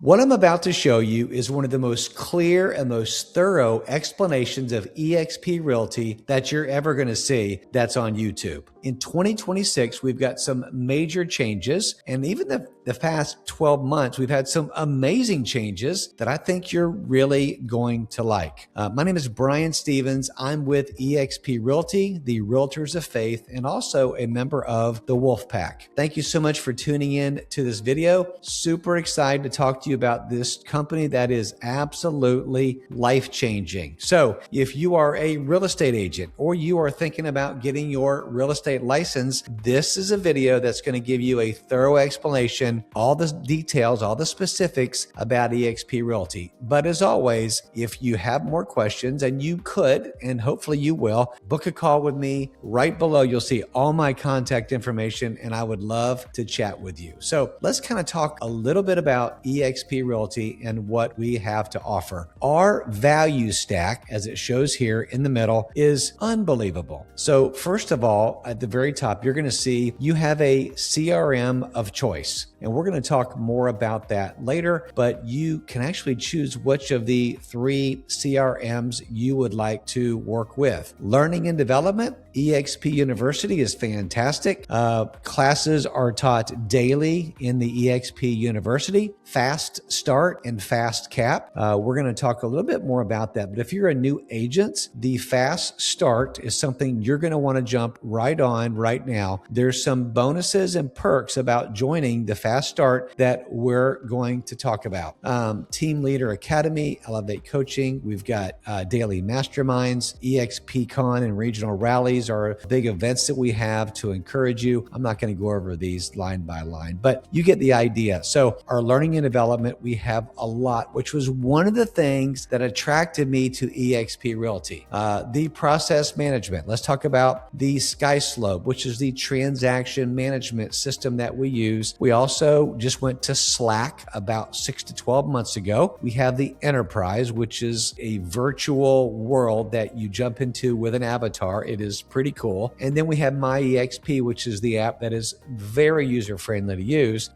What I'm about to show you is one of the most clear and most thorough explanations of eXp Realty that you're ever going to see that's on YouTube. In 2026, we've got some major changes, and even the past 12 months, we've had some amazing changes that I think you're really going to like. My name is Brian Stevens. I'm with eXp Realty, the Realtors of Faith, and also a member of the Wolf Pack. Thank you so much for tuning in to this video. Super excited to talk to you about this company that is absolutely life-changing. So if you are a real estate agent or you are thinking about getting your real estate license, this is a video that's going to give you a thorough explanation, all the details, all the specifics about eXp Realty. But as always, if you have more questions, and you could, and hopefully you will, book a call with me. Right below, you'll see all my contact information, and I would love to chat with you. So let's kind of talk a little bit about eXp Realty and what we have to offer. Our value stack, as it shows here in the middle, is unbelievable. So first of all, at the very top, you're going to see you have a CRM of choice. And we're going to talk more about that later, but you can actually choose which of the 3 CRMs you would like to work with. Learning and development, eXp University is fantastic. Classes are taught daily in the eXp University. Fast Start and Fast Cap. We're going to talk a little bit more about that, but if you're a new agent, the Fast Start is something you're going to want to jump right on right now. There's some bonuses and perks about joining the Fast Start that we're going to talk about. Team Leader Academy, Elevate Coaching. We've got daily masterminds, eXp Con and regional rallies are big events that we have to encourage you. I'm not going to go over these line by line, but you get the idea. So our learning and development, we have a lot, which was one of the things that attracted me to eXp Realty. The process management. Let's talk about the SkySlope, which is the transaction management system that we use. We also just went to Slack about 6 to 12 months ago. We have the Enterprise, which is a virtual world that you jump into with an avatar. It is pretty cool. And then we have My eXp, which is the app that is very user-friendly to use.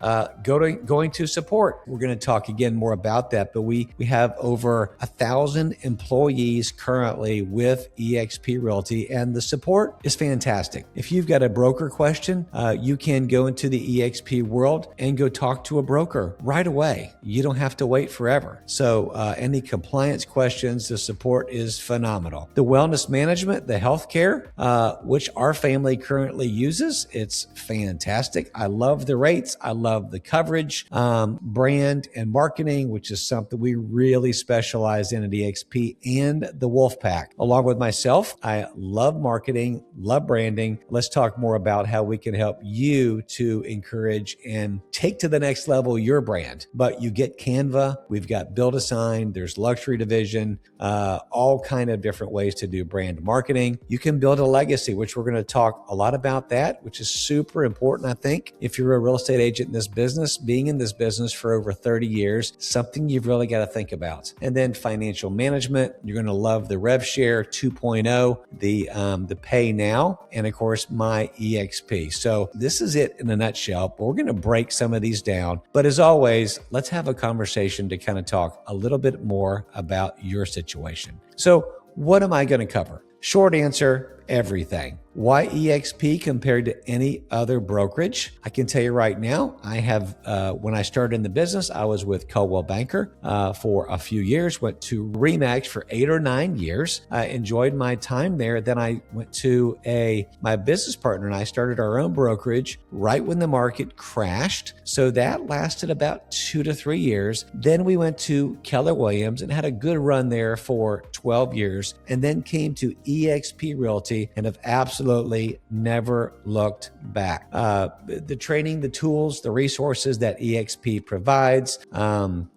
Going to support. We're going to talk again more about that, but we have over 1,000 employees currently with eXp Realty, and the support is fantastic. If you've got a broker question, you can go into the eXp world and go talk to a broker right away. You don't have to wait forever. So any compliance questions, the support is phenomenal. The wellness management, the healthcare, which our family currently uses, it's fantastic. I love the rates. I love the coverage, brand and marketing, which is something we really specialize in at eXp, and the Wolf Pack. Along with myself, I love marketing, love branding. Let's talk more about how we can help you to encourage and take to the next level your brand. But you get Canva, we've got Build a Sign, there's luxury division, all kind of different ways to do brand marketing. You can build a legacy, which we're going to talk a lot about that, which is super important. I think if you're a real estate agent in this business, being in this business for over 30 years, something you've really got to think about. And then financial management, you're going to love the Rev Share 2.0, the Pay Now, and of course, My eXp. So this is it in a nutshell, but we're going to break some of these down. But as always, let's have a conversation to kind of talk a little bit more about your situation. So what am I going to cover? Short answer, everything. Why eXp compared to any other brokerage? I can tell you right now, I have, when I started in the business, I was with Coldwell Banker for a few years, went to RE/MAX for 8 or 9 years. I enjoyed my time there. Then I went to my business partner and I started our own brokerage right when the market crashed. So that lasted about 2 to 3 years. Then we went to Keller Williams and had a good run there for 12 years, and then came to eXp Realty and have absolutely never looked back. The training, the tools, the resources that eXp provides,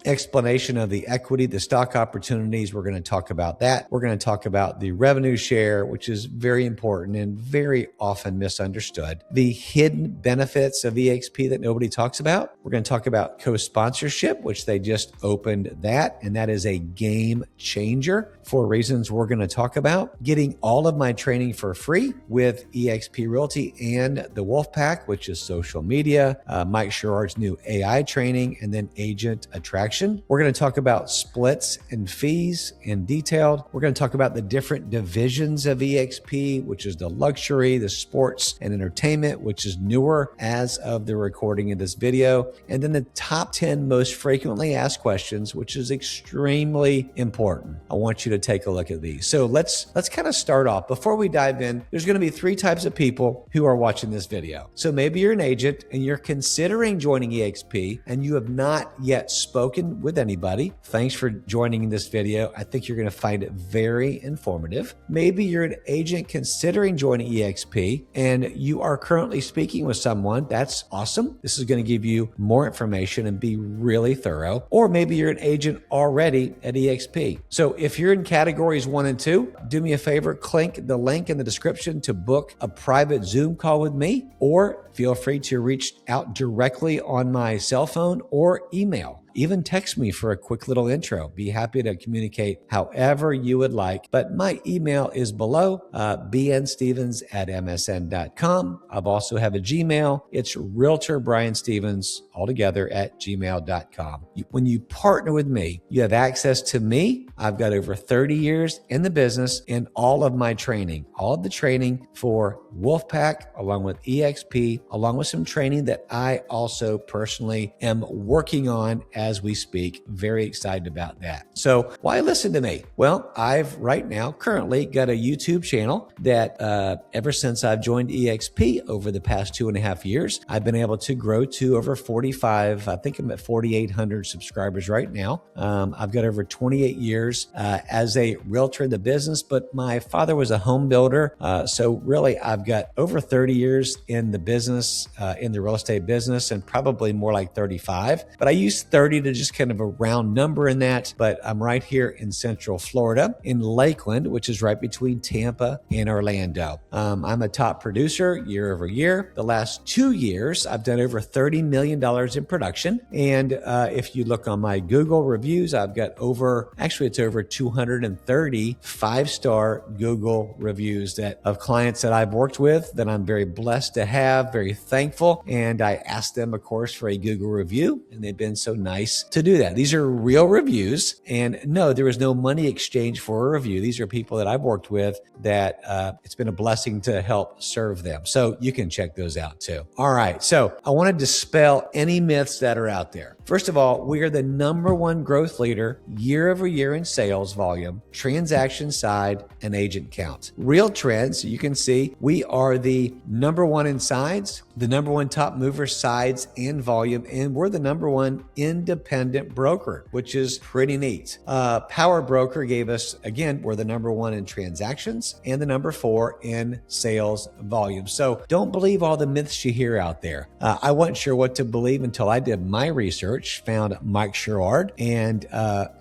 explanation of the equity, the stock opportunities. We're going to talk about that. We're going to talk about the revenue share, which is very important and very often misunderstood. The hidden benefits of eXp that nobody talks about. We're going to talk about co-sponsorship, which they just opened that, and that is a game changer for reasons we're going to talk about. Getting all of my training training for free with eXp Realty and the Wolfpack, which is social media, Mike Sherrard's new AI training, and then agent attraction. We're going to talk about splits and fees in detail. We're going to talk about the different divisions of eXp, which is the luxury, the sports and entertainment, which is newer as of the recording of this video, and then the top 10 most frequently asked questions, which is extremely important. I want you to take a look at these. So let's kind of start off. Before we dive in, there's going to be three types of people who are watching this video. So maybe you're an agent and you're considering joining eXp and you have not yet spoken with anybody. Thanks for joining this video. I think you're going to find it very informative. Maybe you're an agent considering joining eXp and you are currently speaking with someone. That's awesome. This is going to give you more information and be really thorough. Or maybe you're an agent already at eXp. So if you're in categories 1 and 2, do me a favor, click the link in the description to book a private Zoom call with me, or feel free to reach out directly on my cell phone or email. Even text me for a quick little intro. Be happy to communicate however you would like. But my email is below, bnstevens@msn.com. I've also have a Gmail. It's Realtor Brian Stevens altogether @gmail.com. When you partner with me, you have access to me. I've got over 30 years in the business and all of my training, all of the training for Wolfpack, along with eXp, along with some training that I also personally am working on as we speak. Very excited about that. So why listen to me? Well, I've right now currently got a YouTube channel that ever since I've joined eXp over the past 2.5 years, I've been able to grow to over 45. I think I'm at 4,800 subscribers right now. I've got over 28 years as a realtor in the business, but my father was a home builder. So really I've got over 30 years in the business, in the real estate business, and probably more like 35. But I use 30 to just kind of a round number in that. But I'm right here in Central Florida, in Lakeland, which is right between Tampa and Orlando. I'm a top producer year over year. The last 2 years, I've done over $30 million in production. And if you look on my Google reviews, I've got it's over 230 5-star Google reviews of clients that I've worked with that I'm very blessed to have, very thankful. And I asked them, of course, for a Google review, and they've been so nice to do that. These are real reviews. And no, there was no money exchange for a review. These are people that I've worked with that it's been a blessing to help serve them. So you can check those out too. All right. So I want to dispel any myths that are out there. First of all, we are the #1 growth leader year over year in sales volume, transaction side, and agent count. Real trends, you can see we are the #1 in sides, the #1 top mover sides and volume, and we're the #1 independent broker, which is pretty neat. Power Broker gave us, again, we're the #1 in transactions and the #4 in sales volume. So don't believe all the myths you hear out there. I wasn't sure what to believe until I did my research, found Mike Sherrard, and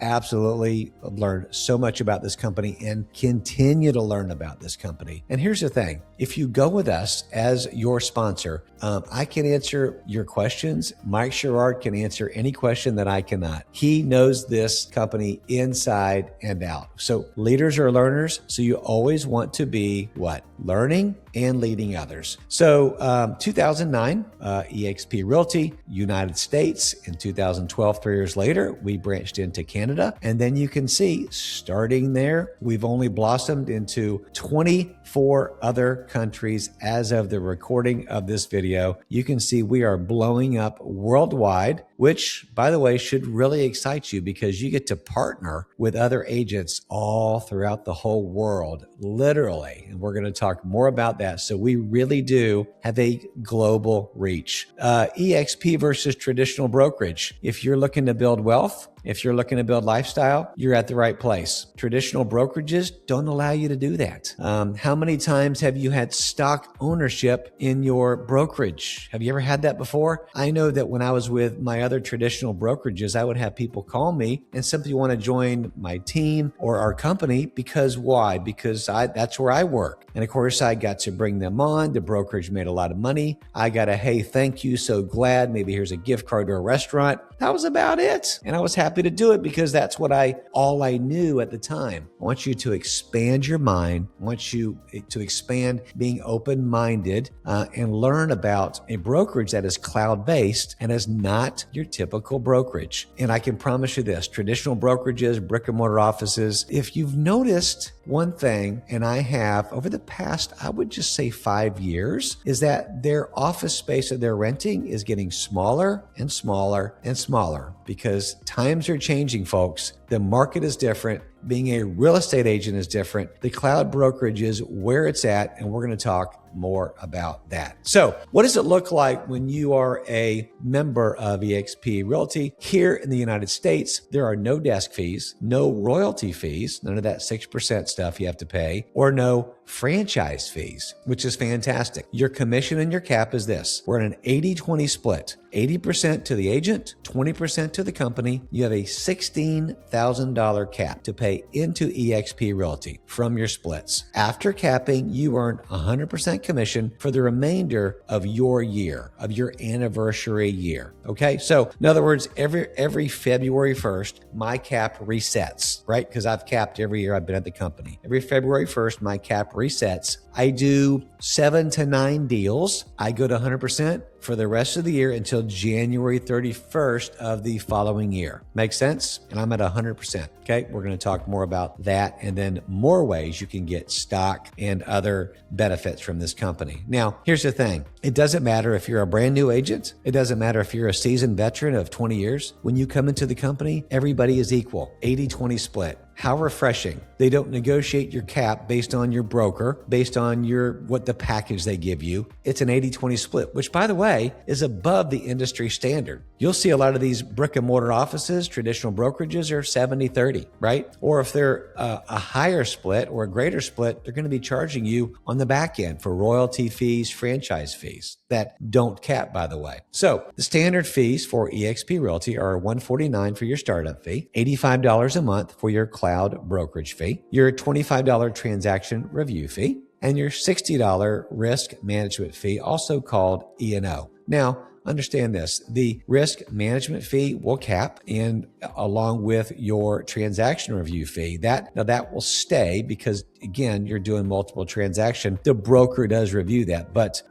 absolutely learned so much about this company and continue to learn about this company. And here's the thing. If you go with us as your sponsor, I can answer your questions. Mike Sherrard can answer any question that I cannot. He knows this company inside and out. So leaders are learners. So you always want to be what? Learning and leading others. So 2009, eXp Realty, United States. In 2012, 3 years later, we branched into Canada. And then you can see, starting there, we've only blossomed into 24 other countries as of the recording of this video. You can see we are blowing up worldwide, which, by the way, should really excite you because you get to partner with other agents all throughout the whole world, literally. And we're going to talk more about that. So we really do have a global reach. eXp versus traditional brokerage. If you're looking to build wealth, if you're looking to build lifestyle, you're at the right place. Traditional brokerages don't allow you to do that. How many times have you had stock ownership in your brokerage? Have you ever had that before? I know that when I was with my other traditional brokerages, I would have people call me and simply want to join my team or our company because why? Because that's where I work. And of course, I got to bring them on. The brokerage made a lot of money. I got a, hey, thank you, so glad. Maybe here's a gift card to a restaurant. That was about it. And I was happy happy to do it because that's what all I knew at the time. I want you to expand your mind. I want you to expand being open-minded and learn about a brokerage that is cloud-based and is not your typical brokerage. And I can promise you this, traditional brokerages, brick and mortar offices, if you've noticed one thing, and I have over the past, I would just say 5 years, is that their office space that they're renting is getting smaller and smaller and smaller because times are changing, folks. The market is different. Being a real estate agent is different. The cloud brokerage is where it's at, and we're going to talk more about that. So what does it look like when you are a member of eXp Realty? Here in the United States, there are no desk fees, no royalty fees, none of that 6% stuff you have to pay, or no franchise fees, which is fantastic. Your commission and your cap is this. We're in an 80-20 split. 80% to the agent, 20% to the company. You have a $16,000 cap to pay into eXp Realty from your splits. After capping, you earn 100% commission for the remainder of your year, of your anniversary year. Okay, so in other words, every February 1st, my cap resets, right? Because I've capped every year I've been at the company. Every February 1st, my cap resets. I do 7 to 9 deals. I go to 100% for the rest of the year until January 31st of the following year. Make sense? And I'm at 100%. Okay, we're going to talk more about that and then more ways you can get stock and other benefits from this company. Now, here's the thing. It doesn't matter if you're a brand new agent. It doesn't matter if you're a seasoned veteran of 20 years. When you come into the company, everybody is equal. 80-20 split. How refreshing. They don't negotiate your cap based on your broker, based on what the package they give you. It's an 80-20 split, which by the way, is above the industry standard. You'll see a lot of these brick and mortar offices, traditional brokerages are 70-30, right? Or if they're a higher split or a greater split, they're going to be charging you on the back end for royalty fees, franchise fees that don't cap, by the way. So the standard fees for eXp Realty are $149 for your startup fee, $85 a month for your cloud brokerage fee, your $25 transaction review fee, and your $60 risk management fee, also called E&O. Now, understand this, the risk management fee will cap and along with your transaction review fee. That will stay because again, you're doing multiple transactions. The broker does review that, but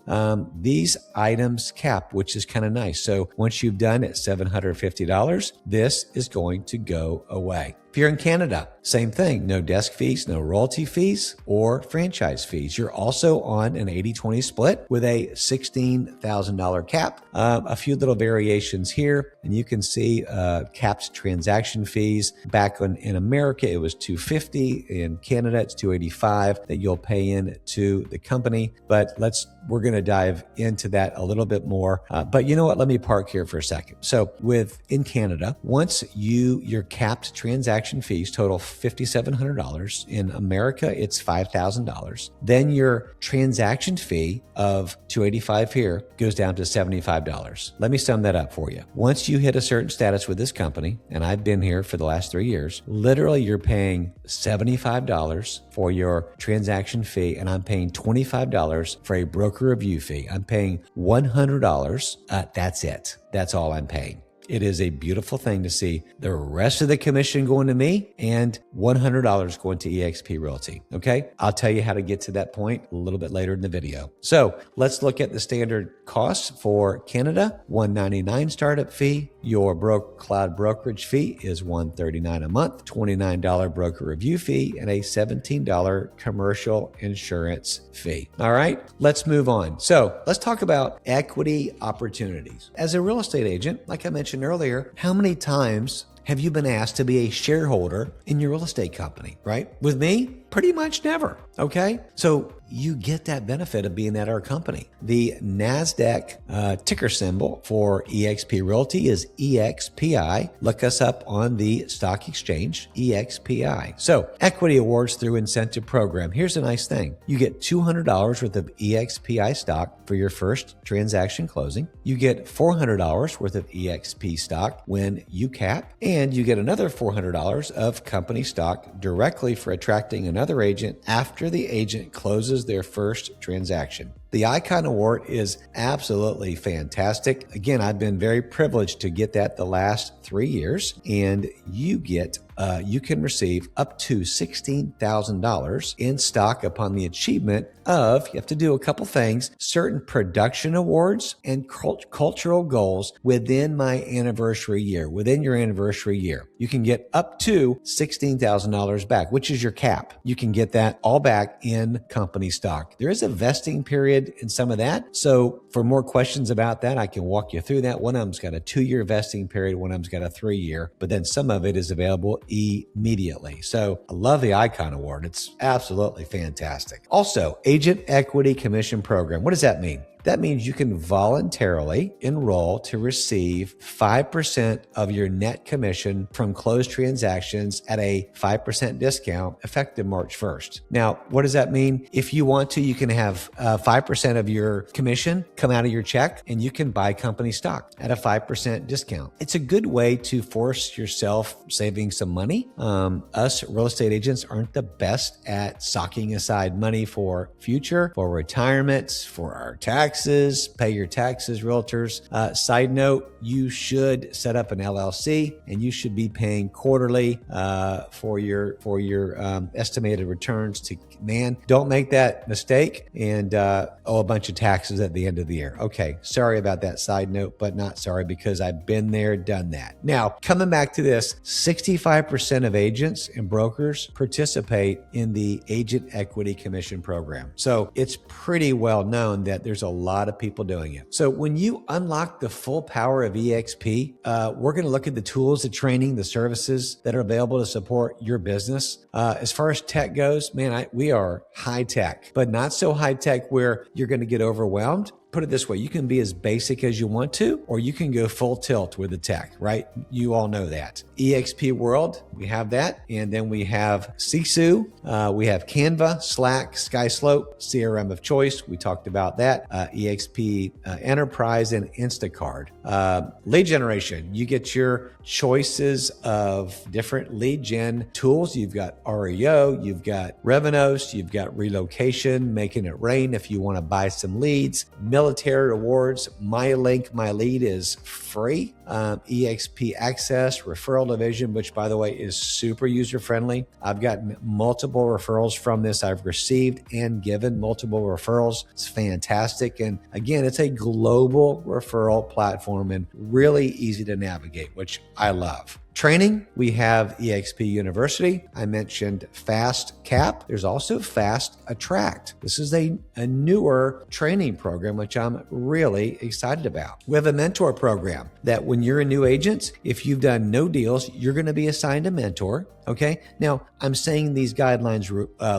these items cap, which is kind of nice. So once you've done it, $750, this is going to go away. If you're in Canada, same thing, no desk fees, no royalty fees or franchise fees. You're also on an 80-20 split with a $16,000 cap. A few little variations here, and you can see capped transaction fees. Back in America, it was $250. In Canada, it's $285 that you'll pay in to the company. But we're going to dive into that a little bit more. But you know what? Let me park here for a second. So in Canada, once your capped transaction fees total $5,700. In America, it's $5,000. Then your transaction fee of $285 here goes down to $75. Let me sum that up for you. Once you hit a certain status with this company, and I've been here for the last 3 years, literally you're paying $75 for your transaction fee, and I'm paying $25 for a broker review fee. I'm paying $100. That's it. That's all I'm paying. It is a beautiful thing to see the rest of the commission going to me and $100 going to eXp Realty. Okay. I'll tell you how to get to that point a little bit later in the video. So let's look at the standard costs for Canada. $199 startup fee. Your cloud brokerage fee is $139 a month, $29 broker review fee, and a $17 commercial insurance fee. All right, let's move on. So let's talk about equity opportunities. As a real estate agent, like I mentioned earlier, how many times have you been asked to be a shareholder in your real estate company, right? With me, pretty much never, okay? So you get that benefit of being at our company. The NASDAQ ticker symbol for eXp Realty is EXPI. Look us up on the stock exchange, EXPI. So equity awards through incentive program. Here's a nice thing. You get $200 worth of EXPI stock for your first transaction closing. You get $400 worth of EXP stock when you cap, and you get another $400 of company stock directly for attracting another agent after the agent closes their first transaction. The Icon Award is absolutely fantastic. Again, I've been very privileged to get that the last 3 years, and you can receive up to $16,000 in stock upon the achievement of, you have to do a couple things, certain production awards and cultural goals within my anniversary year, within your anniversary year. You can get up to $16,000 back, which is your cap. You can get that all back in company stock. There is a vesting period in some of that. So for more questions about that, I can walk you through that. One of them's got a 2-year vesting period. One of them's got a 3-year, but then some of it is available immediately. So I love the Icon Award. It's absolutely fantastic. Also, Agent Equity Commission Program. What does that mean? That means you can voluntarily enroll to receive 5% of your net commission from closed transactions at a 5% discount effective March 1st. Now, what does that mean? If you want to, you can have 5% of your commission come out of your check and you can buy company stock at a 5% discount. It's a good way to force yourself saving some money. Us real estate agents aren't the best at socking aside money for future, for retirements, for our taxes, pay your taxes, realtors. Side note, you should set up an LLC and you should be paying quarterly for your estimated returns. Don't make that mistake and owe a bunch of taxes at the end of the year. Okay, sorry about that side note, but not sorry because I've been there, done that. Now, coming back to this, 65% of agents and brokers participate in the Agent Equity Commission Program. So it's pretty well known that there's a lot of people doing it. So when you unlock the full power of eXp, we're going to look at the tools, the training, the services that are available to support your business. As far as tech goes, man, we are high tech, but not so high tech where you're going to get overwhelmed. Put it this way, you can be as basic as you want to, or you can go full tilt with the tech, right? You all know that. eXp World, we have that. And then we have Sisu, we have Canva, Slack, SkySlope, CRM of choice. We talked about that. eXp Enterprise and Instacart. Lead generation, you get your choices of different lead gen tools. You've got REO, you've got Revenos, you've got relocation, making it rain if you want to buy some leads. Military awards, My Link, My Lead is free. eXp Access, referral division, which by the way is super user-friendly. I've gotten multiple referrals from this. I've received and given multiple referrals. It's fantastic. And again, it's a global referral platform and really easy to navigate, which I love. Training, we have eXp University. I mentioned Fast Cap. There's also Fast Attract. This is a newer training program, which I'm really excited about. We have a mentor program that when you're a new agent, if you've done no deals, you're going to be assigned a mentor. Okay. Now, I'm saying these guidelines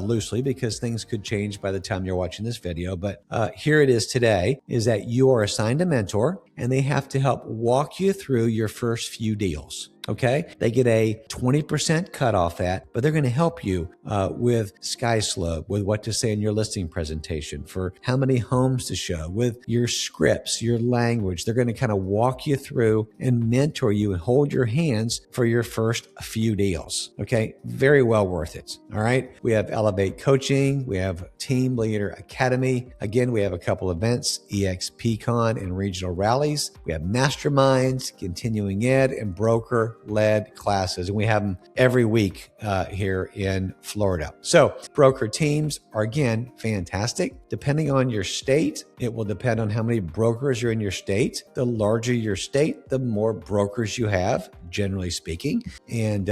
loosely because things could change by the time you're watching this video. But here it is today, is that you are assigned a mentor and they have to help walk you through your first few deals. Okay. They get a 20% cut off that, but they're going to help you with SkySlope, with what to say in your listing presentation, for how many homes to show, with your scripts, your language. They're going to kind of walk you through and mentor you and hold your hands for your first few deals. Okay. Very well worth it. All right. We have Elevate Coaching. We have Team Leader Academy. Again, we have a couple events, eXpCon and regional rallies. We have masterminds, continuing ed, and broker-led classes. And we have them every week here in Florida. So broker teams are, again, fantastic. Depending on your state, it will depend on how many brokers are in your state. The larger your state, the more brokers you have, generally speaking. And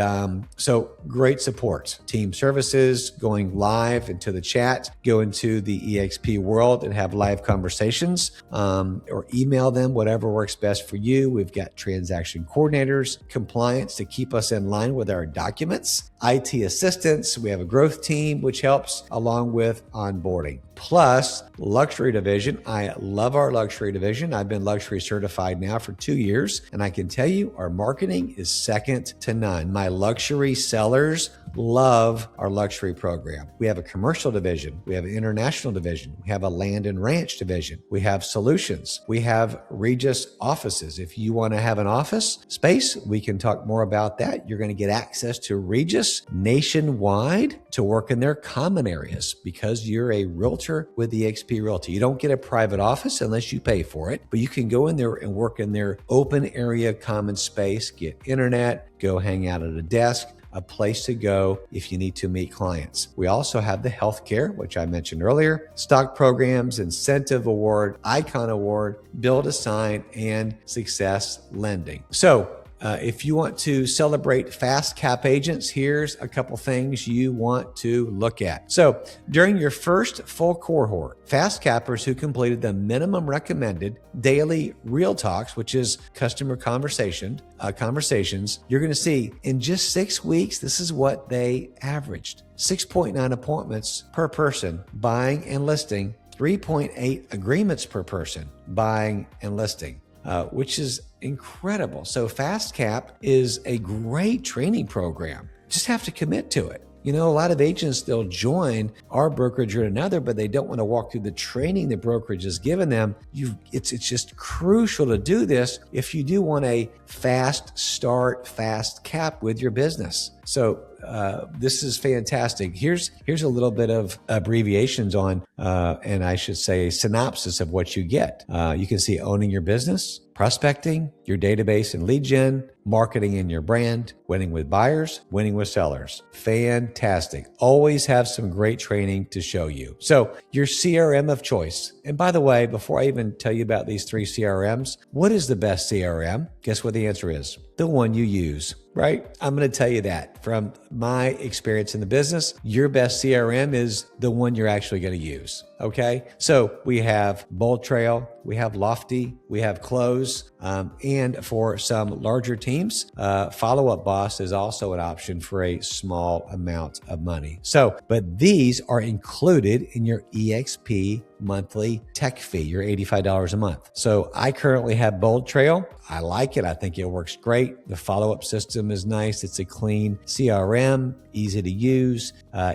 so great support. Team services, going live into the chat, go into the eXp world and have live conversations, or email them, whatever works best for you. We've got transaction coordinators, compliance to keep us in line with our documents, IT assistance. We have a growth team, which helps along with onboarding. Plus luxury division. I love our luxury division. I've been luxury certified now for 2 years, and I can tell you our marketing is second to none. My luxury sellers love our luxury program. We have a commercial division. We have an international division. We have a land and ranch division. We have solutions. We have Regus offices. If you want to have an office space, we can talk more about that. You're going to get access to Regus nationwide to work in their common areas because you're a realtor with eXp Realty. You don't get a private office unless you pay for it, but you can go in there and work in their open area common space, get internet, go hang out at a desk, a place to go if you need to meet clients. We also have the healthcare, which I mentioned earlier, stock programs, incentive award, icon award, build a sign, and success lending. So if you want to celebrate fast cap agents, here's a couple things you want to look at. So during your first full cohort, fast cappers who completed the minimum recommended daily real talks, which is customer conversations, you're going to see in just 6 weeks, this is what they averaged. 6.9 appointments per person buying and listing, 3.8 agreements per person buying and listing. Which is incredible. So Fast Cap is a great training program. Just have to commit to it. You know, a lot of agents, they'll join our brokerage or another, but they don't want to walk through the training the brokerage has given them. It's just crucial to do this if you do want a fast start, fast cap with your business. So this is fantastic. Here's a little bit of abbreviations on, and I should say a synopsis of what you get. You can see owning your business, prospecting, your database and lead gen, marketing in your brand, winning with buyers, winning with sellers. Fantastic. Always have some great training to show you. So your CRM of choice. And by the way, before I even tell you about these 3 CRMs, what is the best CRM? Guess what the answer is? The one you use, right? I'm going to tell you that from my experience in the business, your best CRM is the one you're actually going to use. Okay. So we have Bold Trail, we have Lofty, we have Close, and for some larger teams, Follow Up Boss is also an option for a small amount of money. So, but these are included in your eXp monthly tech fee, your $85 a month. So I currently have Bold Trail. I like it. I think it works great. The follow-up system is nice. It's a clean CRM, easy to use,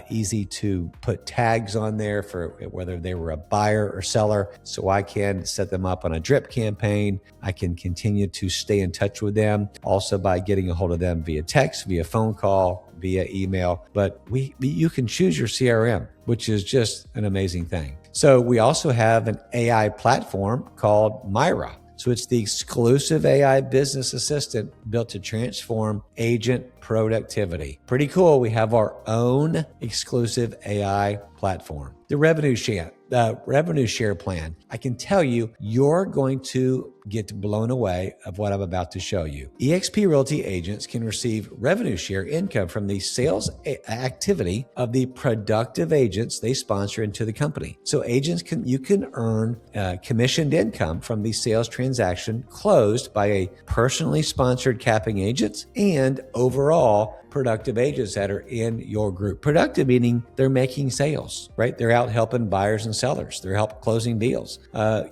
easy to put tags on there for whether they were a buyer or seller. So I can set them up on a drip campaign. I can continue to stay in touch with them also by getting a hold of them via text, via phone call, via email. But you can choose your CRM, which is just an amazing thing. So we also have an AI platform called Myra. So it's the exclusive AI business assistant built to transform agent productivity. Pretty cool. We have our own exclusive AI platform. The revenue share plan. I can tell you, you're going to get blown away of what I'm about to show you. eXp Realty agents can receive revenue share income from the sales activity of the productive agents they sponsor into the company. So agents you can earn commissioned income from the sales transaction closed by a personally sponsored capping agent and overall productive agents that are in your group. Productive meaning they're making sales, right? They're out helping buyers and sellers. They're helping closing deals.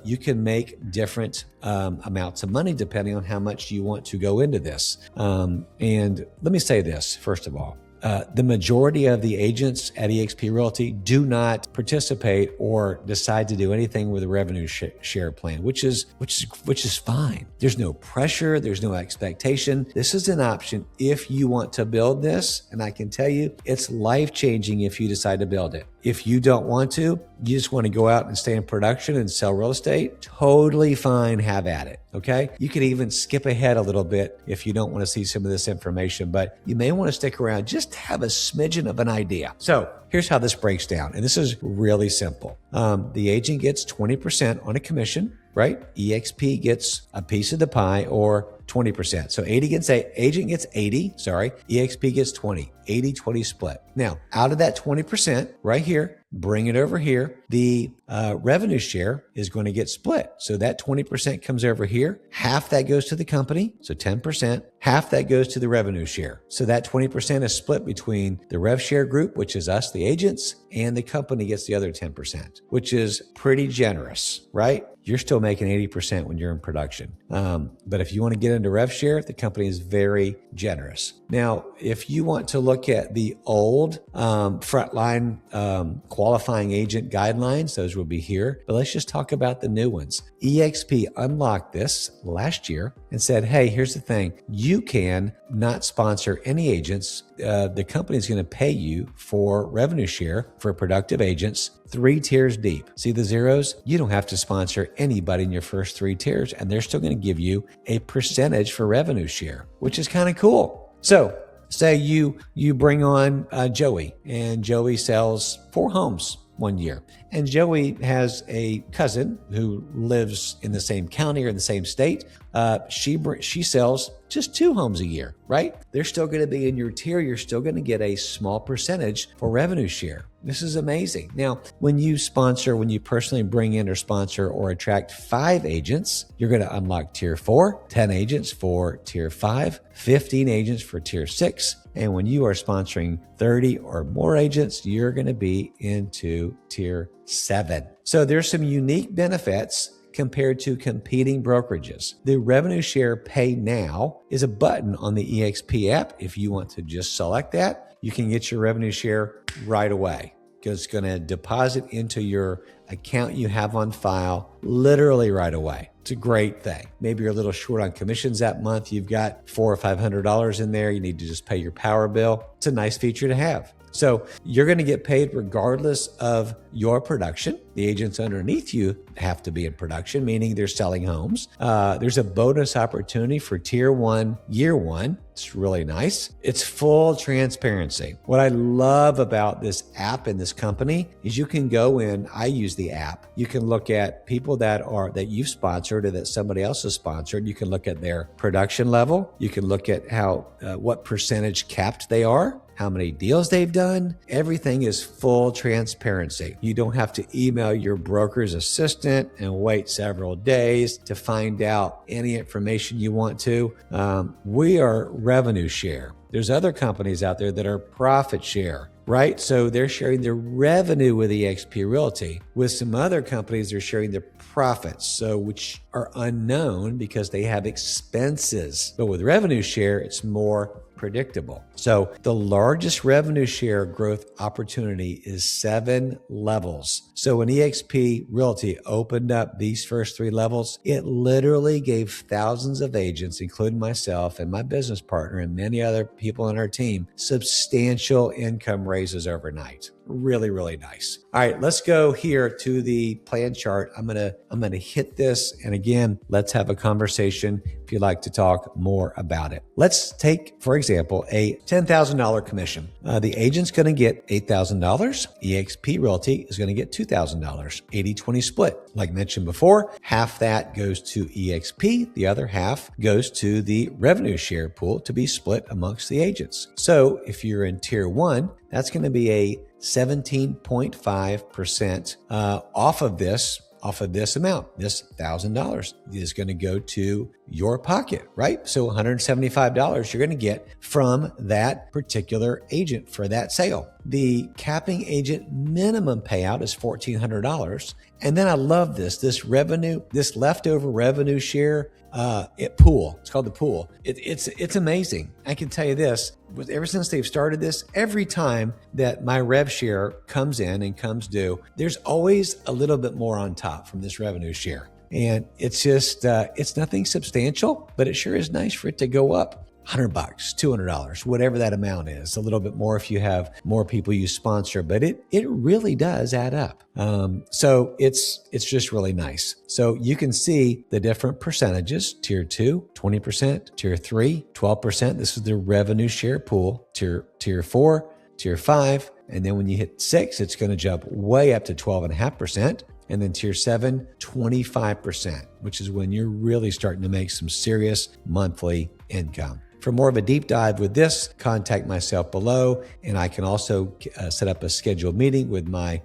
You can make different amounts of money depending on how much you want to go into this. And let me say this, first of all. The majority of the agents at eXp Realty do not participate or decide to do anything with a revenue share plan, which is fine. There's no pressure. There's no expectation. This is an option if you want to build this. And I can tell you it's life-changing if you decide to build it. If you don't want to, you just want to go out and stay in production and sell real estate, totally fine, have at it, okay? You could even skip ahead a little bit if you don't want to see some of this information, but you may want to stick around just to have a smidgen of an idea. So here's how this breaks down, and this is really simple. The agent gets 20% on a commission, right? eXp gets a piece of the pie or 20%. So agent gets 80, eXp gets 20, 80-20 split. Now, out of that 20% right here, bring it over here. The revenue share is going to get split. So that 20% comes over here. Half that goes to the company, so 10%. half that goes to the revenue share. So that 20% is split between the rev share group, which is us, the agents, and the company gets the other 10%, which is pretty generous, right? You're still making 80% when you're in production. But if you want to get into rev share, the company is very generous. Now, if you want to look at the old frontline qualifying agent guidelines, those will be here. But let's just talk about the new ones. eXp unlocked this last year and said, hey, here's the thing. You can not sponsor any agents. The company is going to pay you for revenue share for productive agents 3 tiers deep. See the zeros? You don't have to sponsor anybody in your first 3 tiers, and they're still going to give you a percentage for revenue share, which is kind of cool. So say you bring on Joey, and Joey sells 4 homes one year. And Joey has a cousin who lives in the same county or in the same state. She sells just 2 homes a year, right? They're still going to be in your tier. You're still going to get a small percentage for revenue share. This is amazing. Now, when you personally bring in or sponsor or attract 5 agents, you're going to unlock tier 4, 10 agents for tier 5, 15 agents for tier 6. And when you are sponsoring 30 or more agents, you're going to be into tier 7. So there's some unique benefits compared to competing brokerages. The revenue share pay now is a button on the eXp app. If you want to just select that, you can get your revenue share right away, because it's going to deposit into your account you have on file literally right away. It's a great thing. Maybe you're a little short on commissions that month. You've got $400 or $500 in there. You need to just pay your power bill. It's a nice feature to have. So you're going to get paid regardless of your production. The agents underneath you have to be in production, meaning they're selling homes. There's a bonus opportunity for tier 1, year 1. It's really nice. It's full transparency. What I love about this app and this company is you can go in, I use the app. You can look at people that you've sponsored or that somebody else has sponsored. You can look at their production level. You can look at what percentage capped they are, how many deals they've done. Everything is full transparency. You don't have to email your broker's assistant and wait several days to find out any information you want to. We are revenue share. There's other companies out there that are profit share, right? So they're sharing their revenue with eXp Realty. With some other companies, they're sharing their profits, which are unknown because they have expenses. But with revenue share, it's more predictable. So the largest revenue share growth opportunity is 7 levels. So when eXp Realty opened up these first 3 levels, it literally gave thousands of agents, including myself and my business partner and many other people on our team, substantial income raises overnight. Really, really nice. All right, let's go here to the plan chart. I'm gonna hit this, and again, let's have a conversation if you'd like to talk more about it. Let's take, for example, a $10,000 commission. The agent's going to get $8,000. eXp Realty is going to get $2,000. 80-20 split. Like mentioned before, half that goes to eXp. The other half goes to the revenue share pool to be split amongst the agents. So if you're in tier 1, that's going to be a 17.5% off of this amount. This $1,000 is going to go to your pocket, right? So $175 you're going to get from that particular agent for that sale. The capping agent minimum payout is $1,400. And then I love this leftover revenue share pool. It's called the pool. It's amazing. I can tell you this, ever since they've started this, every time that my rev share comes in and comes due, there's always a little bit more on top from this revenue share. And it's just, it's nothing substantial, but it sure is nice for it to go up. $100, $200, whatever that amount is, a little bit more if you have more people you sponsor, but it really does add up. So it's just really nice. So you can see the different percentages: tier 2, 20%, tier 3, 12%. This is the revenue share pool, tier 4, tier 5. And then when you hit 6, it's going to jump way up to 12.5%. And then tier 7, 25%, which is when you're really starting to make some serious monthly income. For more of a deep dive with this, contact myself below, and I can also set up a scheduled meeting with my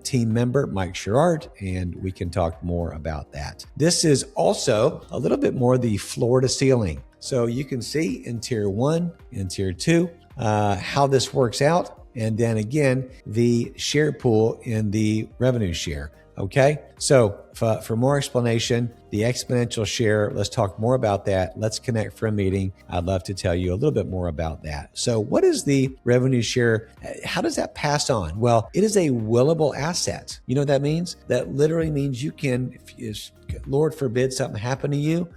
team member, Mike Sherrard, and we can talk more about that. This is also a little bit more the floor to ceiling. So you can see in tier 1 and tier 2 how this works out. And then again, the share pool in the revenue share. Okay, so for more explanation, the exponential share, let's talk more about that. Let's connect for a meeting. I'd love to tell you a little bit more about that. So what is the revenue share? How does that pass on? Well, it is a willable asset. You know what that means? That literally means you can, if Lord forbid something happen to you,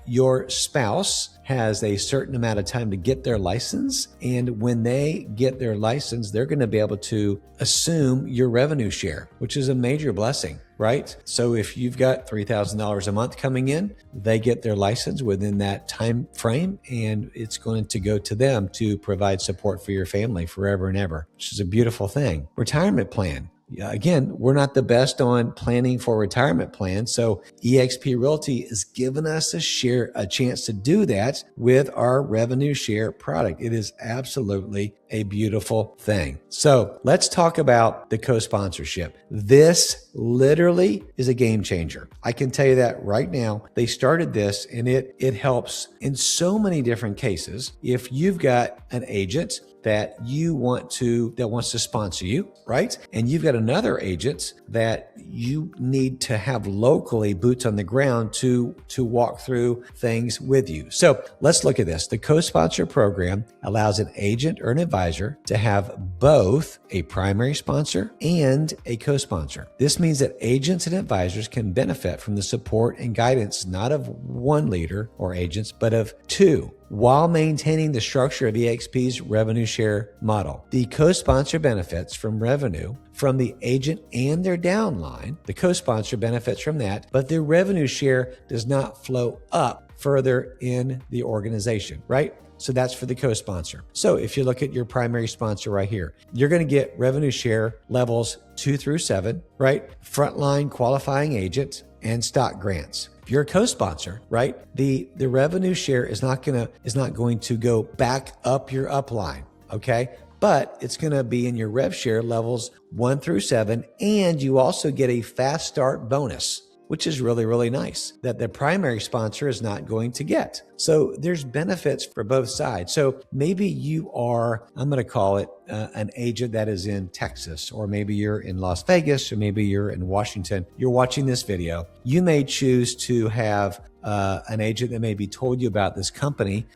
your spouse has a certain amount of time to get their license. And when they get their license, they're going to be able to assume your revenue share, which is a major blessing, right? So if you've got $3,000 a month coming in, they get their license within that time frame, and it's going to go to them to provide support for your family forever and ever, which is a beautiful thing. Retirement plan. Again, we're not the best on planning for retirement plans. So eXp Realty is giving us a chance to do that with our revenue share product. It is absolutely a beautiful thing. So let's talk about the co-sponsorship. This literally is a game changer. I can tell you that right now. They started this and it helps in so many different cases. If you've got an agent that wants to sponsor you, right? And you've got another agent that you need to have locally, boots on the ground, to walk through things with you. So let's look at this. The co-sponsor program allows an agent or an advisor to have both a primary sponsor and a co-sponsor. This means that agents and advisors can benefit from the support and guidance not of one leader or agents, but of two, while maintaining the structure of eXp's revenue share model. The co-sponsor benefits from revenue from the agent and their downline. The co-sponsor benefits from that, but their revenue share does not flow up further in the organization, right? So that's for the co-sponsor. So if you look at your primary sponsor right here, you're going to get revenue share levels 2 through 7, right? Frontline qualifying agent and stock grants. If you're a co-sponsor, right, the revenue share is not going to go back up your upline, okay? But it's going to be in your rev share levels 1 through 7, and you also get a fast start bonus, which is really, really nice, that the primary sponsor is not going to get. So there's benefits for both sides. So maybe you are, I'm going to call it an agent that is in Texas, or maybe you're in Las Vegas, or maybe you're in Washington. You're watching this video. You may choose to have an agent that maybe told you about this company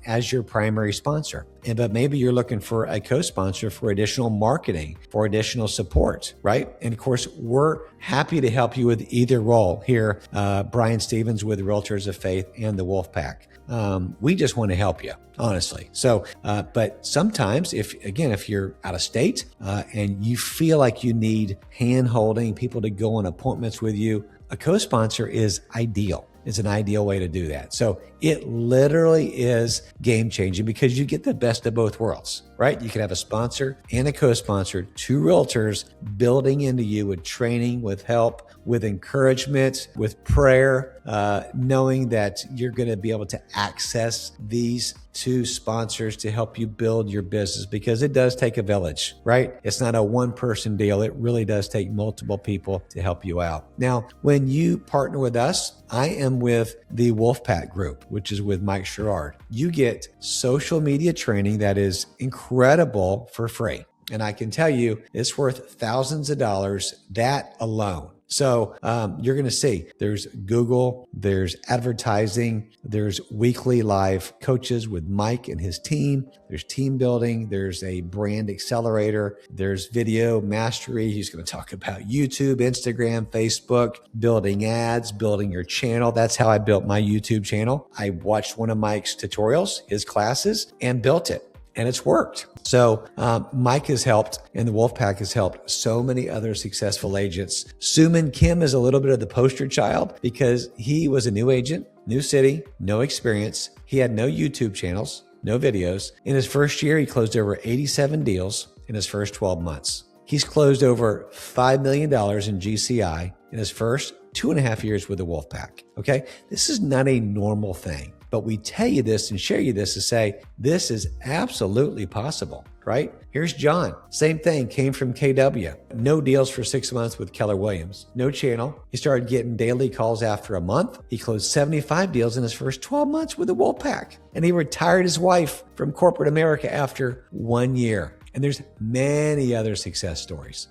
as your primary sponsor. But maybe you're looking for a co-sponsor for additional marketing, for additional support, right? And of course, we're happy to help you with either role here. Brian Stevens with Realtors of Faith and the Wolf Pack. We just want to help you, honestly. So, but sometimes if you're out of state and you feel like you need hand holding, people to go on appointments with you, a co-sponsor is ideal. It's an ideal way to do that. So it literally is game changing because you get the best of both worlds, right? You can have a sponsor and a co-sponsor, two realtors building into you with training, with help, with encouragement, with prayer, knowing that you're going to be able to access these two sponsors to help you build your business, because it does take a village, right? It's not a one-person deal. It really does take multiple people to help you out. Now, when you partner with us, I am with the Wolfpack group, which is with Mike Sherrard. You get social media training that is incredible for free. And I can tell you it's worth thousands of dollars, that alone. So you're going to see there's Google, there's advertising, there's weekly live coaches with Mike and his team, there's team building, there's a brand accelerator, there's video mastery. He's going to talk about YouTube, Instagram, Facebook, building ads, building your channel. That's how I built my YouTube channel. I watched one of Mike's tutorials, his classes, and built it. And it's worked. So Mike has helped, and the Wolfpack has helped so many other successful agents. Suman Kim is a little bit of the poster child because he was a new agent, new city, no experience. He had no YouTube channels, no videos. In his first year, he closed over 87 deals in his first 12 months. He's closed over $5 million in GCI in his first 2.5 years with the Wolfpack. Okay, this is not a normal thing. But we tell you this and share you this to say, this is absolutely possible, right? Here's John. Same thing, came from KW. No deals for 6 months with Keller Williams. No channel. He started getting daily calls after a month. He closed 75 deals in his first 12 months with the Wolfpack. And he retired his wife from corporate America after 1 year. And there's many other success stories.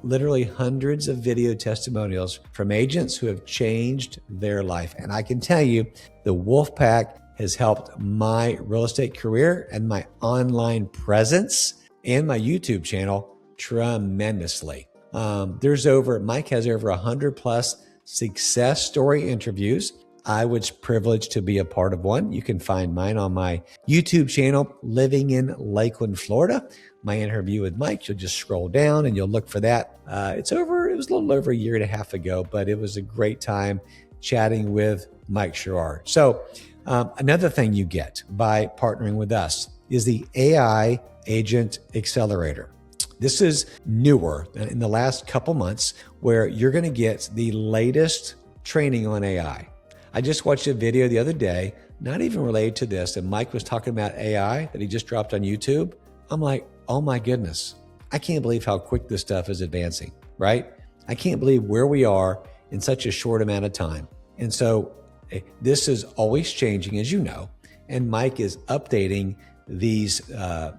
Literally hundreds of video testimonials from agents who have changed their life. And I can tell you, the Wolfpack has helped my real estate career and my online presence and my YouTube channel tremendously. Mike has over 100 plus success story interviews. I was privileged to be a part of one. You can find mine on my YouTube channel, Living in Lakeland, Florida. My interview with Mike, you'll just scroll down and you'll look for that. It was a little over a year and a half ago, but it was a great time chatting with Mike Sherrard. So another thing you get by partnering with us is the AI Agent Accelerator. This is newer in the last couple months where you're going to get the latest training on AI. I just watched a video the other day, not even related to this, and Mike was talking about AI that he just dropped on YouTube. I'm like, oh my goodness, I can't believe how quick this stuff is advancing, right? I can't believe where we are in such a short amount of time. And so this is always changing, as you know, and Mike is updating these, the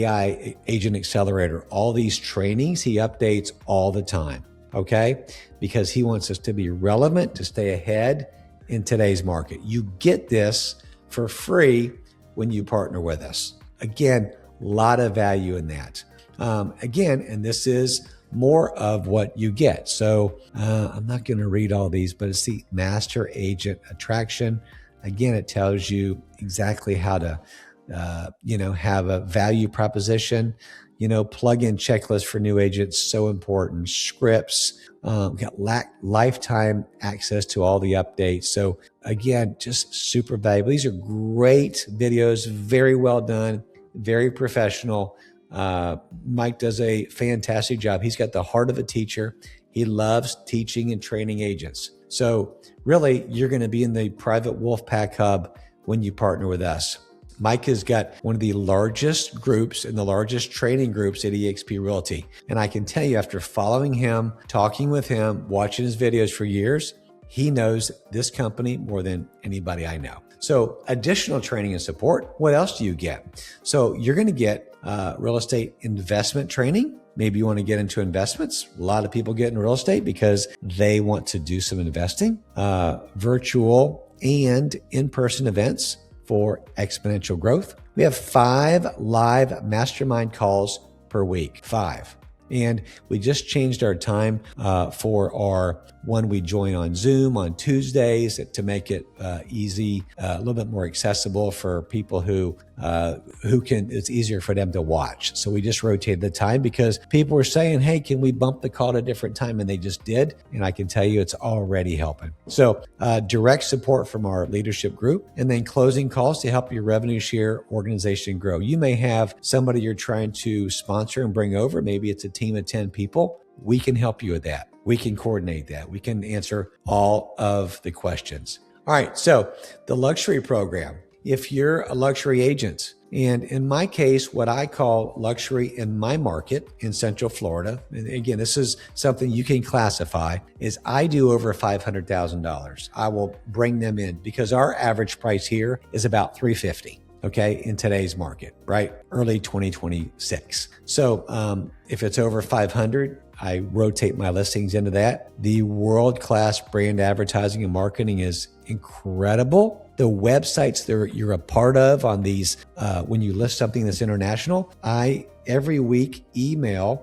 AI Agent Accelerator, all these trainings he updates all the time, okay? Because he wants us to be relevant, to stay ahead in today's market. You get this for free when you partner with us. Again, a lot of value in that. And this is more of what you get. So I'm not going to read all these, but it's the Master Agent Attraction. Again, it tells you exactly how to, have a value proposition, plug in checklists for new agents, so important, scripts, got lifetime access to all the updates. So again, just super valuable. These are great videos, very well done, very professional. Mike does a fantastic job. He's got the heart of a teacher. He loves teaching and training agents. So really, you're going to be in the private Wolfpack hub when you partner with us. Mike has got one of the largest groups and the largest training groups at eXp Realty. And I can tell you, after following him, talking with him, watching his videos for years, he knows this company more than anybody I know. So additional training and support, what else do you get? So you're going to get real estate investment training. Maybe you want to get into investments. A lot of people get in real estate because they want to do some investing. Virtual and in-person events for exponential growth. We have 5 live mastermind calls per week, 5. And we just changed our time for our one we join on Zoom on Tuesdays to make it easy, a little bit more accessible for people who it's easier for them to watch. So we just rotated the time because people were saying, hey, can we bump the call to a different time? And they just did. And I can tell you it's already helping. So direct support from our leadership group, and then closing calls to help your revenue share organization grow. You may have somebody you're trying to sponsor and bring over. Maybe it's a team of 10 people. We can help you with that. We can coordinate that. We can answer all of the questions. All right. So the luxury program, if you're a luxury agent, and in my case, what I call luxury in my market in Central Florida, and again, this is something you can classify, is I do over $500,000. I will bring them in because our average price here is about $350,000. Okay, in today's market, right? Early 2026. So if it's over 500, I rotate my listings into that. The world-class brand advertising and marketing is incredible. The websites that you're a part of on these, when you list something that's international, I every week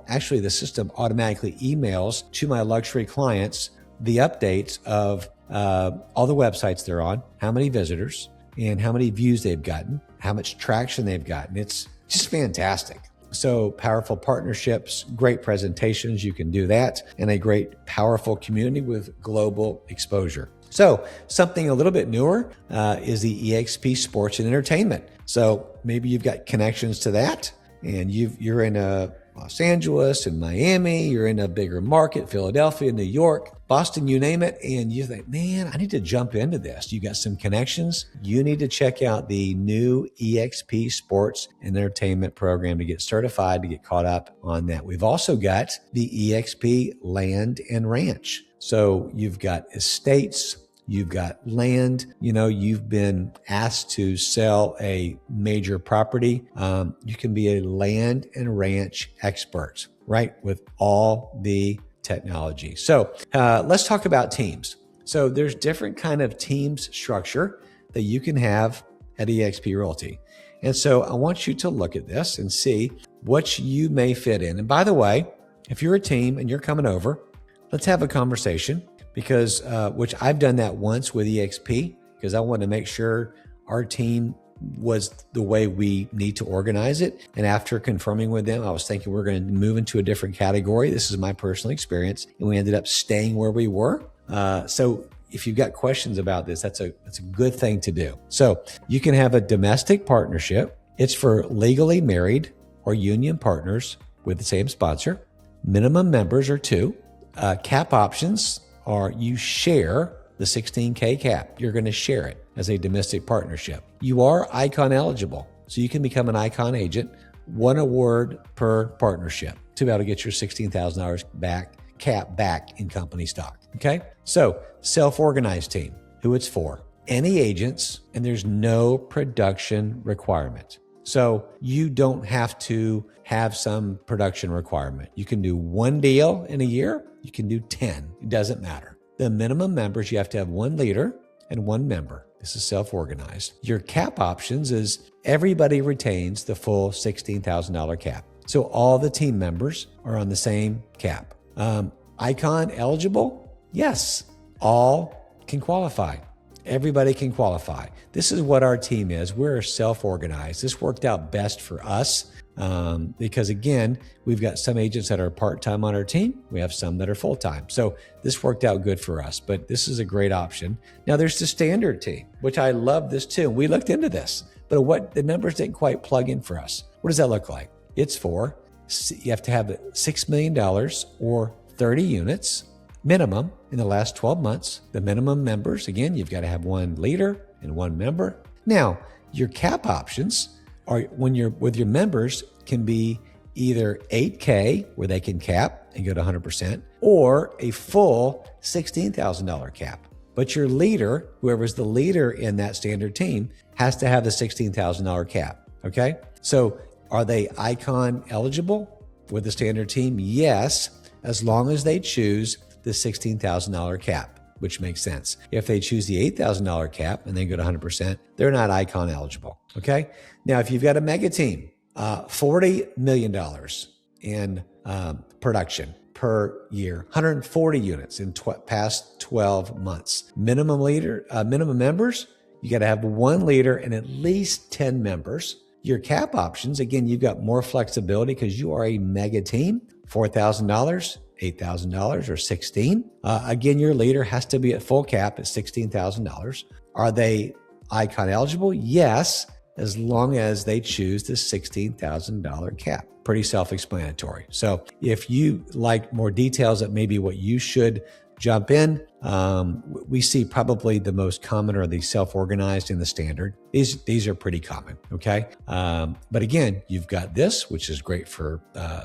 actually the system automatically emails to my luxury clients the updates of all the websites they're on, how many visitors, and how many views they've gotten, how much traction they've gotten. It's just fantastic. So powerful partnerships, great presentations, you can do that, and a great, powerful community with global exposure. So something a little bit newer is the eXp Sports and Entertainment. So maybe you've got connections to that, and you're in a Los Angeles and Miami, you're in a bigger market, Philadelphia, New York, Boston, you name it, and you think, man, I need to jump into this. You got some connections. You need to check out the new eXp Sports and Entertainment program to get certified, to get caught up on that. We've also got the eXp Land and Ranch. So you've got estates, you've got land, you've been asked to sell a major property. You can be a land and ranch expert, right? With all the technology. So let's talk about teams. So there's different kind of teams structure that you can have at eXp Realty. And so I want you to look at this and see what you may fit in. And by the way, if you're a team and you're coming over, let's have a conversation. Because, which I've done that once with eXp, because I want to make sure our team was the way we need to organize it. And after confirming with them, I was thinking we're going to move into a different category. This is my personal experience. And we ended up staying where we were. So if you've got questions about this, that's a good thing to do. So you can have a domestic partnership. It's for legally married or union partners with the same sponsor. Minimum members are 2. Cap options are you share the 16K cap. You're going to share it as a domestic partnership. You are icon eligible, so you can become an icon agent, 1 award per partnership to be able to get your $16,000 cap back in company stock. Okay. So self-organized team, who it's for, any agents, and there's no production requirement. So you don't have to have some production requirement. You can do 1 deal in a year. You can do 10. It doesn't matter. The minimum members, you have to have 1 leader and 1 member. This is self-organized. Your cap options is everybody retains the full $16,000 cap. So all the team members are on the same cap. Icon eligible? Yes, all can qualify. Everybody can qualify. This is what our team is. We're self-organized. This worked out best for us because, again, we've got some agents that are part-time on our team. We have some that are full-time. So this worked out good for us, but this is a great option. Now, there's the standard team, which I love this too. We looked into this, but what the numbers didn't quite plug in for us. What does that look like? It's for, you have to have $6 million or 30 units minimum in the last 12 months. The minimum members, again, you've got to have 1 leader and 1 member. Now, your cap options are, when you're with your members, can be either 8K, where they can cap and go to 100%, or a full $16,000 cap. But your leader, whoever's the leader in that standard team, has to have the $16,000 cap. Okay? So are they icon eligible with the standard team? Yes, as long as they choose the $16,000 cap, which makes sense. If they choose the $8,000 cap and they go to 100%, they're not icon eligible. Okay. Now, if you've got a mega team, $40 million in production per year, 140 units in past 12 months. Minimum members, you got to have 1 leader and at least 10 members. Your cap options, again, you've got more flexibility because you are a mega team, $4,000, $8,000, or $16,000. Again, your leader has to be at full cap at $16,000. Are they icon eligible? Yes, as long as they choose the $16,000 cap. Pretty self-explanatory. So if you like more details that maybe what you should jump in, we see probably the most common are the self-organized and the standard. These are pretty common, okay? But again, you've got this, which is great for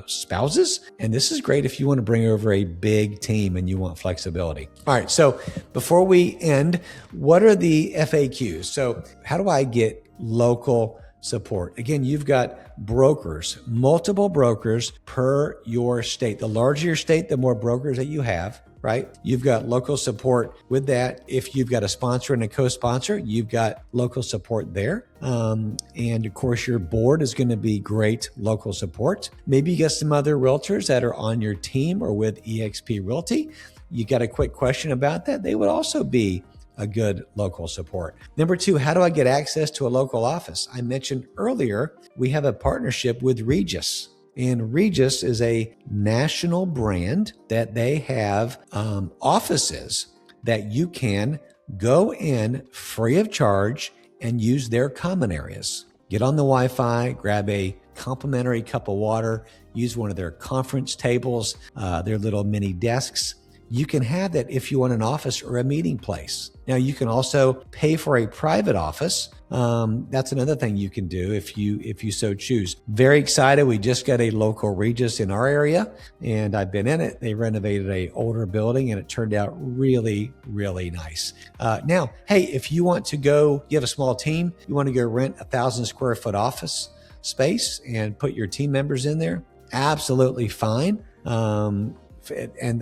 spouses, and this is great if you want to bring over a big team and you want flexibility. All right, so before we end, what are the FAQs? So how do I get local support? Again, you've got brokers, multiple brokers per your state. The larger your state, the more brokers that you have, right? You've got local support with that. If you've got a sponsor and a co-sponsor, you've got local support there. And of course, your board is going to be great local support. Maybe you got some other realtors that are on your team or with eXp Realty. You got a quick question about that. They would also be a good local support. Number 2, how do I get access to a local office? I mentioned earlier, we have a partnership with Regus. And Regus is a national brand that they have offices that you can go in free of charge and use their common areas. Get on the Wi-Fi, grab a complimentary cup of water, use one of their conference tables, their little mini desks. You can have that if you want an office or a meeting place. Now, you can also pay for a private office. That's another thing you can do if you so choose. Very excited. We just got a local Regis in our area, and I've been in it. They renovated a older building, and it turned out really, really nice. Now, hey, if you want to go, you have a small team, you want to go rent 1,000 square foot office space and put your team members in there, absolutely fine. And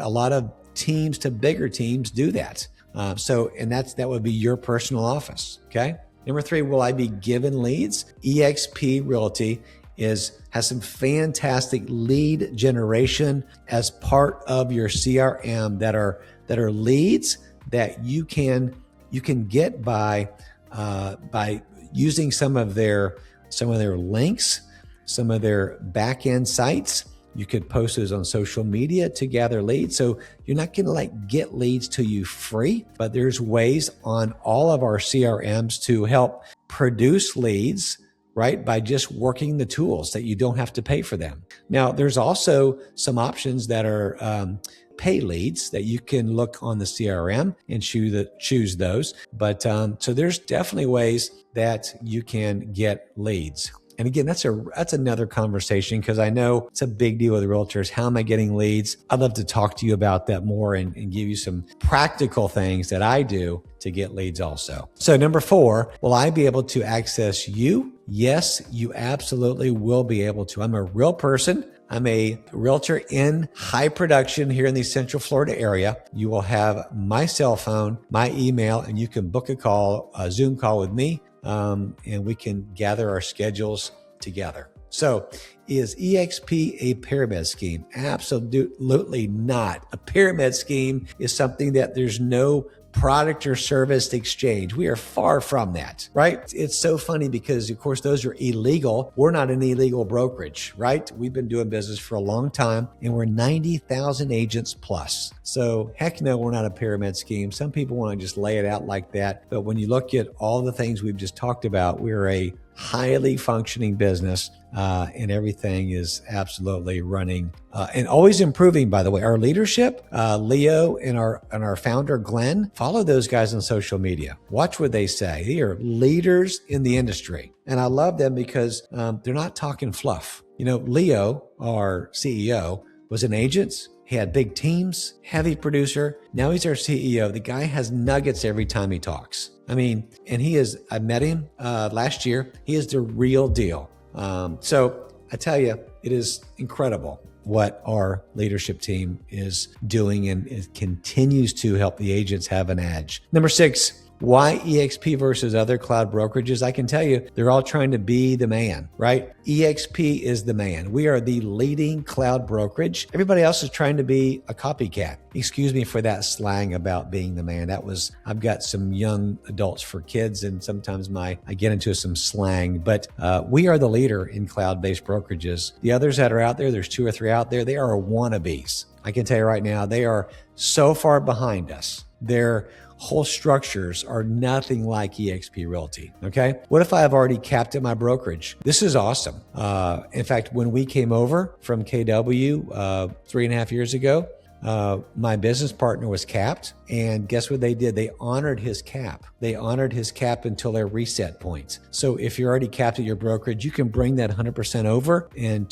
a lot of teams to bigger teams do that. That would be your personal office. Okay. Number 3, will I be given leads? eXp Realty has some fantastic lead generation as part of your CRM that are leads that you can get by using some of their links, some of their back end sites. You could post those on social media to gather leads. So you're not going to get leads to you free, but there's ways on all of our CRMs to help produce leads, right? By just working the tools that you don't have to pay for them. Now, there's also some options that are pay leads that you can look on the CRM and choose those. But so there's definitely ways that you can get leads. And again, that's another conversation, because I know it's a big deal with realtors. How am I getting leads? I'd love to talk to you about that more and give you some practical things that I do to get leads also. So number 4, will I be able to access you? Yes, you absolutely will be able to. I'm a real person. I'm a realtor in high production here in the Central Florida area. You will have my cell phone, my email, and you can book a Zoom call with me. And we can gather our schedules together. So is eXp a pyramid scheme? Absolutely not. A pyramid scheme is something that there's no product or service exchange. We are far from that, right? It's so funny because, of course, those are illegal. We're not an illegal brokerage, right? We've been doing business for a long time, and we're 90,000 agents plus. So heck no, we're not a pyramid scheme. Some people want to just lay it out like that. But when you look at all the things we've just talked about, we're a highly functioning business, and everything is absolutely running and always improving. By the way, our leadership, Leo and our founder Glenn, follow those guys on social media. Watch what they say. They are leaders in the industry, and I love them because they're not talking fluff. Leo, our CEO, was an agent. He had big teams, heavy producer. Now he's our CEO. The guy has nuggets every time he talks. I met him last year. He is the real deal. So I tell you, it is incredible what our leadership team is doing, and it continues to help the agents have an edge. Number 6, why eXp versus other cloud brokerages? I can tell you, they're all trying to be the man, right? eXp is the man. We are the leading cloud brokerage. Everybody else is trying to be a copycat. Excuse me for that slang about being the man. I've got some young adults for kids, and sometimes I get into some slang, but we are the leader in cloud-based brokerages. The others that are out there, there's 2 or 3 out there, they are wannabes. I can tell you right now, they are so far behind us. Their whole structures are nothing like eXp Realty. Okay. What if I have already capped at my brokerage? This is awesome. In fact, when we came over from KW 3.5 years ago, my business partner was capped, and guess what they did? They honored his cap. They honored his cap until their reset points. So if you're already capped at your brokerage, you can bring that 100% over and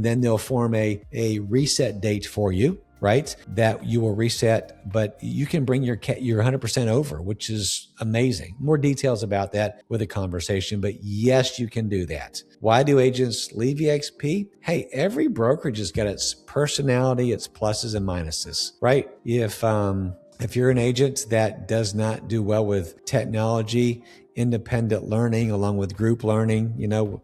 then they'll form a reset date for you, right? That you will reset, but you can bring your 100% over, which is amazing. More details about that with a conversation, but yes, you can do that. Why do agents leave eXp? Hey, every brokerage has got its personality, its pluses and minuses, right? If you're an agent that does not do well with technology, independent learning along with group learning,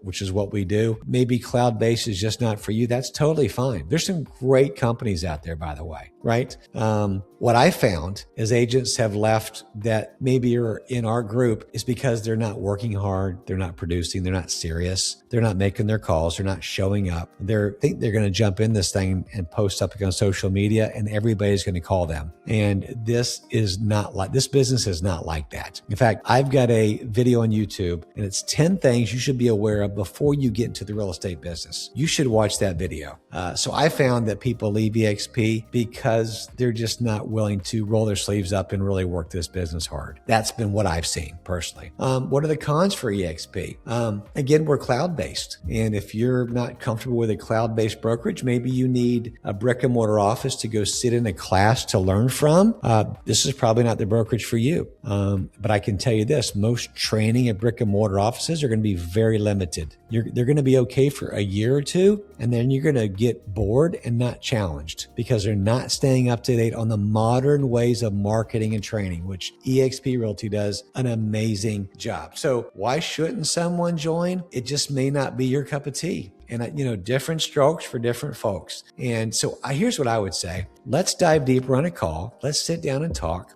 which is what we do, maybe cloud-based is just not for you. That's totally fine. There's some great companies out there, by the way. right? What I found is agents have left that maybe are in our group is because they're not working hard, they're not producing, they're not serious, they're not making their calls, they're not showing up. They think they're going to jump in this thing and post up on social media and everybody's going to call them. And this business is not like that. In fact, I've got a video on YouTube and it's 10 things you should be aware of before you get into the real estate business. You should watch that video. So I found that people leave eXp because they're just not willing to roll their sleeves up and really work this business hard. That's been what I've seen personally. What are the cons for eXp? Again, we're cloud-based. And if you're not comfortable with a cloud-based brokerage, maybe you need a brick and mortar office to go sit in a class to learn from. This is probably not the brokerage for you. But I can tell you this, most training at brick and mortar offices are going to be very limited. They're going to be okay for a year or two, and then you're going to get bored and not challenged because they're not staying up to date on the modern ways of marketing and training, which eXp Realty does an amazing job. So why shouldn't someone join? It just may not be your cup of tea. And, different strokes for different folks. And so here's what I would say. Let's dive deeper on a call. Let's sit down and talk.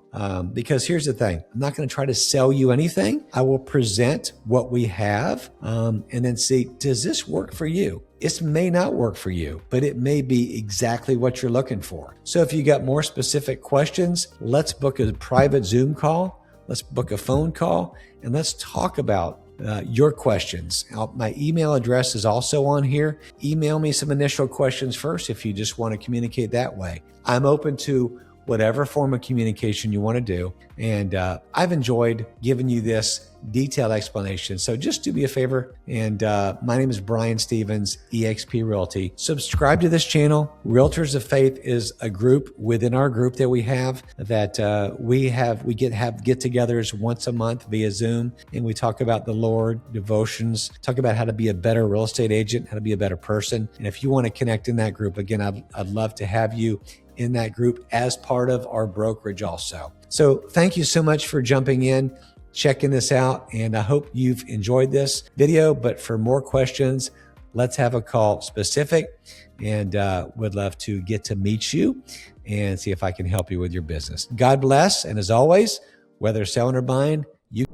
Because here's the thing. I'm not going to try to sell you anything. I will present what we have and then see, does this work for you? It may not work for you, but it may be exactly what you're looking for. So if you got more specific questions, let's book a private Zoom call. Let's book a phone call and let's talk about your questions. My email address is also on here. Email me some initial questions first if you just want to communicate that way. I'm open to whatever form of communication you want to do. And I've enjoyed giving you this detailed explanation. So just do me a favor. And my name is Brian Stevens, eXp Realty. Subscribe to this channel. Realtors of Faith is a group within our group that we have that we have get-togethers once a month via Zoom. And we talk about the Lord, devotions, talk about how to be a better real estate agent, how to be a better person. And if you want to connect in that group, again, I'd love to have you in that group as part of our brokerage also. So thank you so much for jumping in, checking this out, and I hope you've enjoyed this video. But for more questions, let's have a call specific, and would love to get to meet you and see if I can help you with your business. God bless, and as always, whether selling or buying, you